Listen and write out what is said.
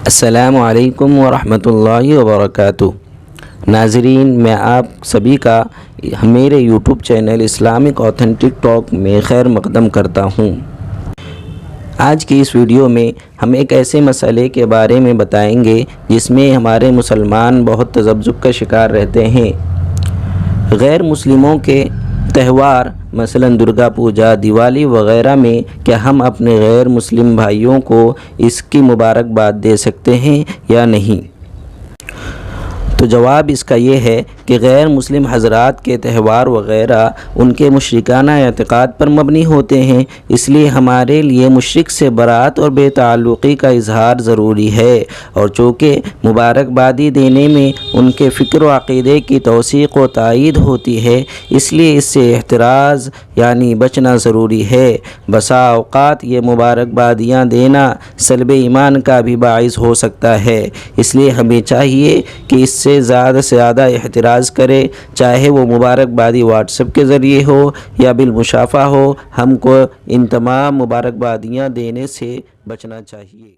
السلام علیکم ورحمۃ اللہ وبرکاتہ۔ ناظرین، میں آپ سبھی کا میرے YouTube channel Islamic authentic talk میں خیر مقدم کرتا ہوں۔ آج کی اس ویڈیو میں ہم ایک ایسے مسئلے کے بارے میں بتائیں گے جس میں ہمارے مسلمان بہت تذبذب کا شکار رہتے ہیں۔ غیر مسلموں کے تہوار مثلاً درگا پوجا، دیوالی وغیرہ میں کیا ہم اپنے غیر مسلم بھائیوں کو اس کی مبارکباد دے سکتے ہیں یا نہیں؟ تو جواب اس کا یہ ہے کہ غیر مسلم حضرات کے تہوار وغیرہ ان کے مشرکانہ اعتقاد پر مبنی ہوتے ہیں، اس لیے ہمارے لیے مشرک سے برات اور بے تعلقی کا اظہار ضروری ہے، اور چونکہ مبارکبادی دینے میں ان کے فکر و عقیدے کی توثیق و تائید ہوتی ہے، اس لیے اس سے احتراز یعنی بچنا ضروری ہے۔ بسا اوقات یہ مبارکبادیاں دینا سلب ایمان کا بھی باعث ہو سکتا ہے، اس لیے ہمیں چاہیے کہ اس سے زیادہ سے زیادہ احتراز کرے، چاہے وہ مبارکبادی واٹس ایپ کے ذریعے ہو یا بالمشافہ ہو۔ ہم کو ان تمام مبارکبادیاں دینے سے بچنا چاہیے۔